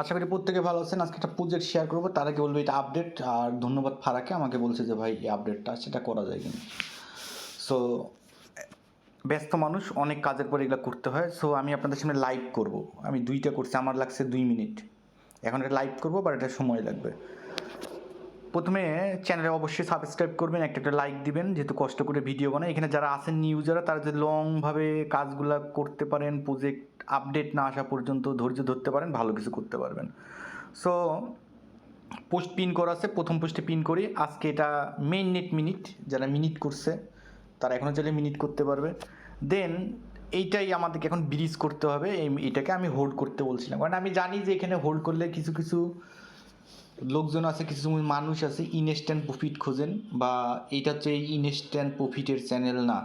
আশা করি প্রত্যেকে ভালো আছেন। আজকে একটা প্রজেক্ট শেয়ার করবো, তার আগে বলবো এটা আপডেট। আর ধন্যবাদ ফারাকে, আমাকে বলছে যে ভাই এই আপডেটটা সেটা করা যায় কিনা। সো ব্যস্ত মানুষ, অনেক কাজের পর এগুলো করতে হয়। সো আমি আপনাদের সামনে লাইভ করব। আমি দুইটা করছি, আমার লাগছে 2 মিনিট। এখন এটা লাইভ করবো, বাট এটা সময় লাগবে। প্রথমে চ্যানেলে অবশ্যই সাবস্ক্রাইব করবেন, একটা লাইক দিবেন, যেহেতু কষ্ট করে ভিডিও বানায়। এখানে যারা আছেন নিউজাররা, তারা যদি লংভাবে কাজগুলো করতে পারেন, প্রজেক্ট আপডেট না আসা পর্যন্ত ধৈর্য ধরতে পারেন, ভালো কিছু করতে পারবেন। সো পোস্ট পিন করা আছে, প্রথম পোস্টে পিন করি। আজকে এটা মেইননেট মিনিট, যারা মিনিট করছে তারা এখনও চাইলে মিনিট করতে পারবে। দেন এইটাই আমাদেরকে এখন ব্রিজ করতে হবে। এটাকে আমি হোল্ড করতে বলছিলাম, কারণ আমি জানি যে এখানে হোল্ড করলে কিছু কিছু লোকজন আছে, কিছু মানুষ আছে ইনস্ট্যান্ট প্রফিট খোঁজেন, বা এটা হচ্ছে এই ইনস্ট্যান্ট প্রফিটের চ্যানেল না।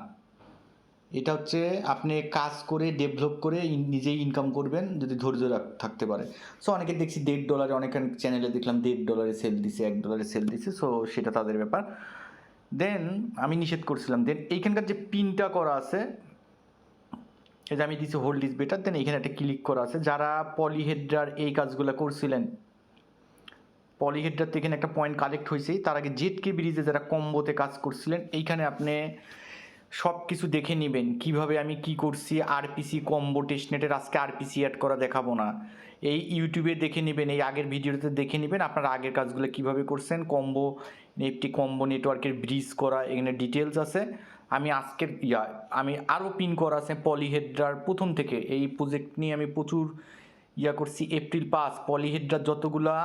এটা হচ্ছে আপনি কাজ করে ডেভেলপ করে নিজেই ইনকাম করবেন যদি ধৈর্য থাকতে পারে। সো অনেকে দেখছি $1.5, অনেক চ্যানেলে দেখলাম $1.5 সেল দিছে, $1 সেল দিছে। সো সেটা তাদের ব্যাপার। দেন আমি নিষেধ করছিলাম। দেন এইখানকার যে পিনটা করা আছে, এই যে আমি দিচ্ছি হোল্ড ইজ বেটার, দেন এখানে একটা ক্লিক করা আছে। যারা পলিহেড্রার এই কাজগুলো করছিলেন, পলিহেড্রাতে এখানে একটা পয়েন্ট কালেক্ট হয়েছে। তার আগে জেটকে ব্রিজে যারা কম্বোতে কাজ করছিলেন, এইখানে আপনি সব কিছু দেখে নেবেন কিভাবে আমি কি করছি। আরপিসি কম্বো টেস্টনেটের আজকে আরপিসি অ্যাড করা দেখাবো না, এই ইউটিউবে দেখে নেবেন, এই আগের ভিডিওতে দেখে নেবেন আপনারা আগের কাজগুলো কিভাবে করছেন। কম্বো একটি কম্বো নেটওয়ার্কের ব্রিজ করা, এখানে ডিটেলস আছে। আমি আজকের আমি আরও পিন করা আছে পলিহেড্রার প্রথম থেকে। এই প্রজেক্ট নিয়ে আমি প্রচুর করছি। এপ্রিল 5 পলিহেড্রার যতগুলা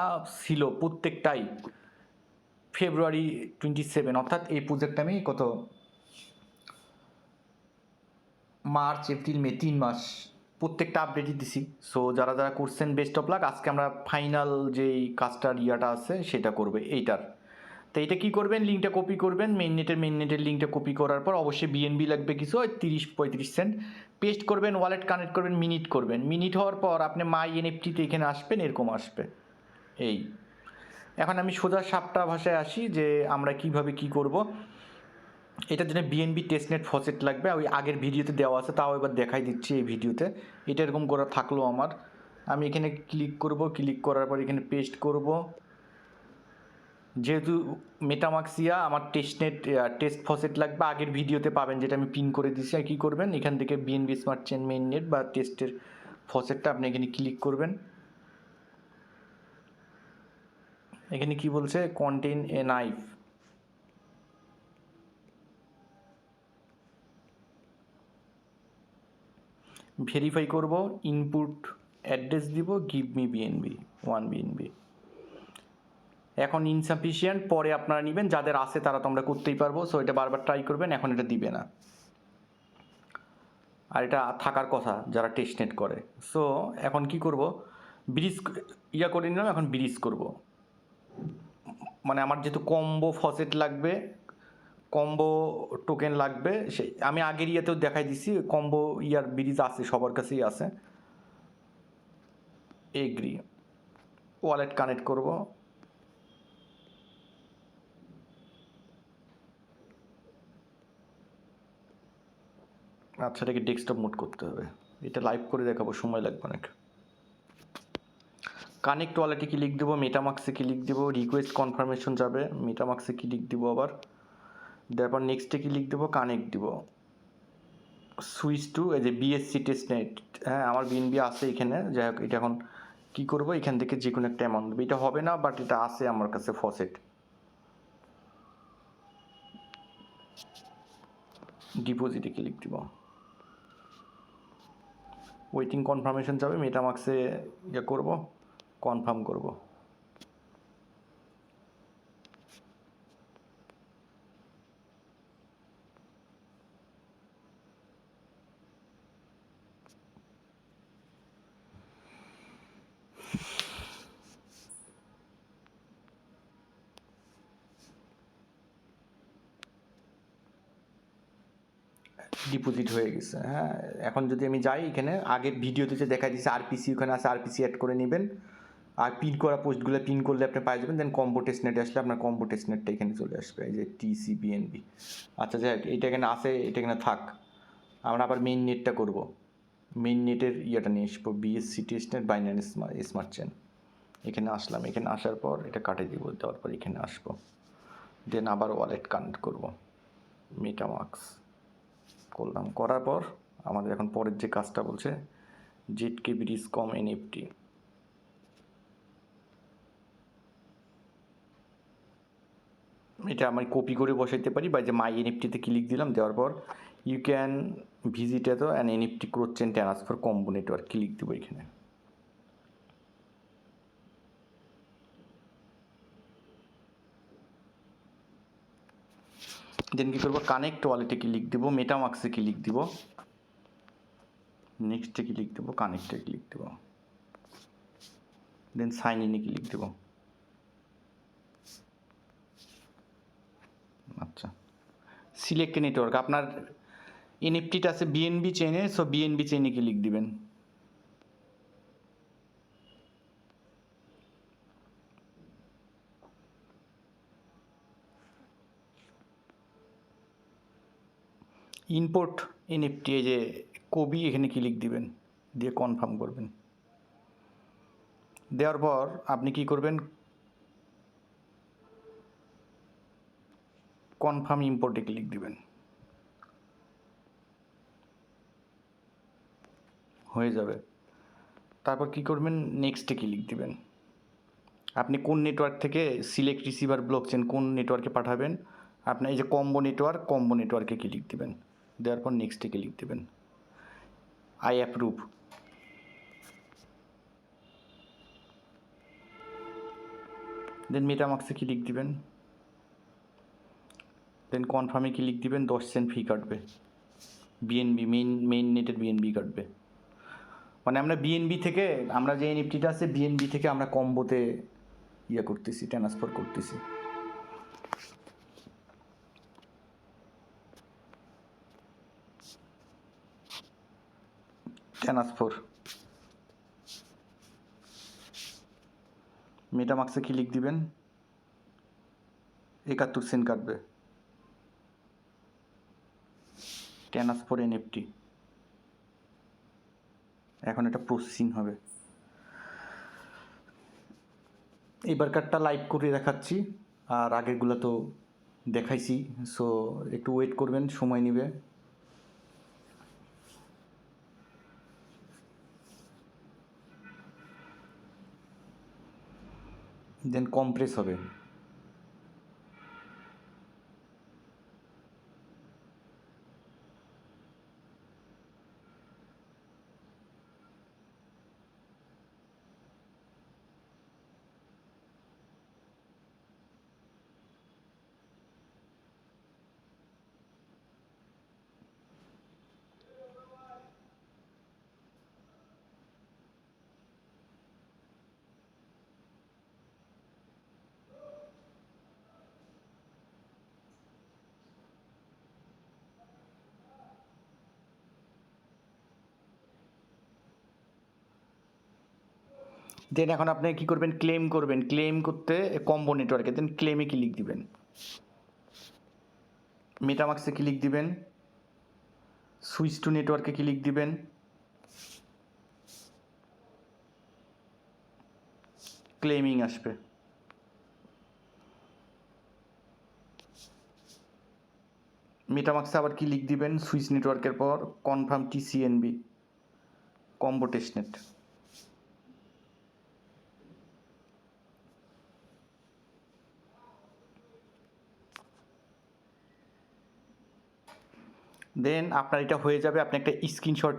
ছিল প্রত্যেকটাই ফেব্রুয়ারি 27, অর্থাৎ এই প্রজেক্ট আমি কত মার্চ এপ্রিল মে 3 মাস প্রত্যেকটা আপডেটই দিছি। সো যারা যারা করছেন বেস্ট অফ লাক। আজকে আমরা ফাইনাল যেই কাজটার আছে সেটা করবে এইটার। তো এইটা কী করবেন, লিঙ্কটা কপি করবেন, মেইননেটের লিঙ্কটা কপি করার পর অবশ্যই বিএনবি লাগবে কিছু, ওই 30-35 সেন্ট পেস্ট করবেন, ওয়ালেট কানেক্ট করবেন, মিনিট করবেন। মিনিট হওয়ার পর আপনি মাই এনএফটিতে এখানে আসবেন, এরকম আসবে। এই এখন আমি সোজা সাপটা ভাষায় আসি যে আমরা কিভাবে কি করব। এটার জন্য বিএনবি টেস্টনেট ফসেট লাগবে, ওই আগের ভিডিওতে দেওয়া আছে, তাও এবার দেখাই দিচ্ছি এই ভিডিওতে। এটা এরকম করা থাকলো আমার। আমি এখানে ক্লিক করব, ক্লিক করার পর এখানে পেস্ট করব। যেহেতু মেটামাক্সিয়া আমার টেস্টনেট টেস্ট ফসেট লাগবে, আগের ভিডিওতে পাবেন যেটা আমি পিন করে দিচ্ছি। আর কী করবেন, এখান থেকে বিএনবি স্মার্ট চেন মেইননেট বা টেস্টের ফসেটটা আপনি এখানে ক্লিক করবেন। এখানে কি বলছে, কন্টেইন এ নাইফ। ভেরিফাই করব, ইনপুট অ্যাড্রেস দিব, গিভ মি বিএনবি 1 বিএনবি। এখন ইনসাফিসিয়েন্ট, পরে আপনারা নেবেন, যাদের আছে তারা তো আমরা করতেই পারবো। সো এটা বারবার ট্রাই করবেন, এখন এটা দিবে না। আর এটা থাকার কথা যারা টেস্টনেট করে। সো এখন কি করব, ব্রিজ করে নিলাম, এখন ব্রিজ করব। মানে আমার যেহেতু কম্বো ফসেট লাগবে, কম্বো টোকেন লাগবে, সেই আমি আগের ইয়েতেও দেখাই দিছি। কম্বো ব্রিজ আছে, সবার কাছেই আছে। এগ্রি, ওয়ালেট কানেক্ট করব। আচ্ছা, এটাকে ডেস্কটপ মোড করতে হবে। এটা লাইভ করে দেখাবো, সময় লাগবে অনেক। কানেক্ট ওয়ালেটে ক্লিক দেবো, মেটামাক্সে ক্লিক দেবো, রিকোয়েস্ট কনফার্মেশন যাবে, মেটামাক্সে ক্লিক দেবো আবার। তারপর নেক্সটে ক্লিক দেবো, কানেক্ট দিব, সুইচ টু এই যে বিএসসি টেস্টনেট। হ্যাঁ, আমার বিএনবি আছে এখানে। যাই হোক, এটা এখন কী করবো, এখান থেকে যে কোনো একটা অ্যামাউন্ট দেবো। এটা হবে না, বাট এটা আছে আমার কাছে ফসেট। ডিপোজিটে ক্লিক দিব, ওয়েটিং কনফার্মেশন যাবে, মেটামাক্সে করব, কনফার্ম করব। ডিপোজিট হয়ে গেছে। হ্যাঁ, এখন যদি আমি যাই, এখানে আগের ভিডিওতে যে দেখা দিচ্ছে আরপিসি, ওখানে আছে, আরপিসি অ্যাড করে নেবেন। আর পিন করা পোস্টগুলো পিন করলে আপনি পাই যাবেন। দেন কম্বো টেস্টনেটে আসলে আপনার কম্বো টেস্টনেটটা এখানে চলে আসবে, এই যে টিসিবিএনবি। আচ্ছা, যাই হোক, এইটা এখানে আছে, এটা এখানে থাক। আমরা আবার মেইন নেটটা করব। মেইন নেটের নিয়ে আসবো, BSc testnet Binance smart chain. এখানে আসলাম, এখানে আসার পর এটা কাটিয়ে দিব, দেওয়ার পর এখানে আসবো, দেন আবার ওয়ালেট কানেক্ট করব, মেটামাস্ক করলাম। করার পর আমাদের এখন পরের যে কাজটা বলছে Zkbridge কম এনএফটি, এটা আমি কপি করে বসাইতে পারি, বা যে মাই এনএফটিতে ক্লিক দিলাম, দেওয়ার পর you can visit at an NFT cross chain transfer combo network click দেবো এখানে। দেন কী করবো, কানেক্ট ওয়ালেটে ক্লিক দেবো, মেটামাস্কে ক্লিক দিব, নেক্সটে ক্লিক দেবো, কানেক্টে ক্লিক দেবো, দেন সাইন ইনে ক্লিক দেবো। আচ্ছা, সিলেক্ট নেটওয়ার্ক, আপনার এনএফটিটা আছে বিএনবি চেইনে, সো বিএনবি চেইনে ক্লিক দিবেন। ইম্পোর্ট এনএফটি, এই যে কবি, এখানে ক্লিক দিবেন, দিয়ে কনফার্ম করবেন। দেওয়ার পর আপনি কি করবেন, কনফার্ম ইম্পোর্টে ক্লিক দিবেন, হয়ে যাবে। তারপর কি করবেন, নেক্সটে ক্লিক দিবেন। আপনি কোন নেটওয়ার্ক থেকে সিলেক্ট রিসিভার ব্লকচেন কোন নেটওয়ার্কে পাঠাবেন, আপনি এই যে কম্বো নেটওয়ার্কে ক্লিক দিবেন, দেওয়ার পর নেক্সটে ক্লিক দিবেন, আই অ্যাপ্রুভ। দেন মেটামাস্কে ক্লিক দিবেন, দেন কনফার্মে ক্লিক দিবেন, 10 সেন্ট ফি কাটবে, বিএনবি মেইন নেটের বিএনবি কাটবে। মানে আমরা বিএনবি থেকে, আমরা যে এনএফটিটা আছে বিএনবি থেকে আমরা কম্বোতে করতেছি, ট্রান্সফার করতেছি। ট্রান্সফার মেটামাস্কে ক্লিক দিবেন, 71 সেন্ট কাটবে, ট্রান্সফার এনএফটি। এখন এটা প্রসেসিং হবে। এবার কার্ডটা লাইভ করে দেখাচ্ছি, আর আগেরগুলো তো দেখাইছি, সো একটু ওয়েট করবেন, সময় নেবে। দেন কম্প্রেস হবে। দেন এখন আপনি কী করবেন, ক্লেম করবেন, ক্লেম করতে কম্বো নেটওয়ার্কে, দেন ক্লেমে ক্লিক দিবেন, মেটামাস্কে ক্লিক দিবেন, সুইচ টু নেটওয়ার্কে ক্লিক দিবেন, ক্লেমিং আসবে। মেটামাস্কে আবার ক্লিক দিবেন, সুইচ নেটওয়ার্কের পর কনফার্ম টিসিএনবি কম্বো টেস্টনেট। দেন আপনার এটা হয়ে যাবে, আপনি একটা স্ক্রিনশট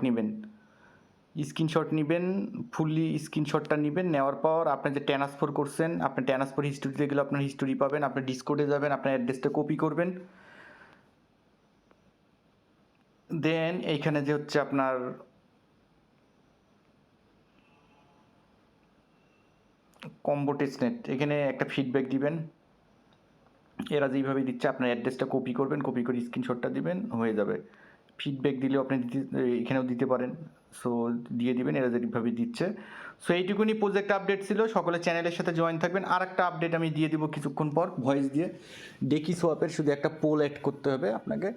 নেবেন, ফুললি স্ক্রিনশটটা নেবেন, নেওয়ার পর আপনি যে ট্রান্সফার করছেন, আপনি ট্রান্সফার হিস্টোরিতে গেলে আপনার হিস্টোরি পাবেন, আপনি ডিসকোডে যাবেন, আপনার অ্যাড্রেসটা কপি করবেন, দেন এইখানে যে হচ্ছে আপনার কম্বো টেস্টনেট, এখানে একটা ফিডব্যাক দিবেন, এরা যেইভাবে দিচ্ছে আপনার অ্যাড্রেসটা কপি করবেন, কপি করে স্ক্রিনশটটা দিবেন, হয়ে যাবে। ফিডব্যাক দিলেও আপনি এখানেও দিতে পারেন, সো দিয়ে দিবেন, এরা যেভাবে দিচ্ছে। সো এইটুকুনি প্রজেক্ট আপডেট ছিল, সকলে চ্যানেলের সাথে জয়েন থাকবেন। আর একটা আপডেট আমি দিয়ে দিব কিছুক্ষণ পর ভয়েস দিয়ে, ডেকি সোয়াপের শুধু একটা পোল অ্যাড করতে হবে আপনাকে,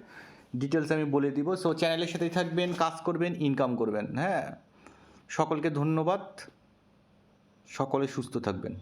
ডিটেলস আমি বলে দিব। সো চ্যানেলের সাথেই থাকবেন, কাজ করবেন, ইনকাম করবেন। হ্যাঁ, সকলকে ধন্যবাদ, সকলে সুস্থ থাকবেন।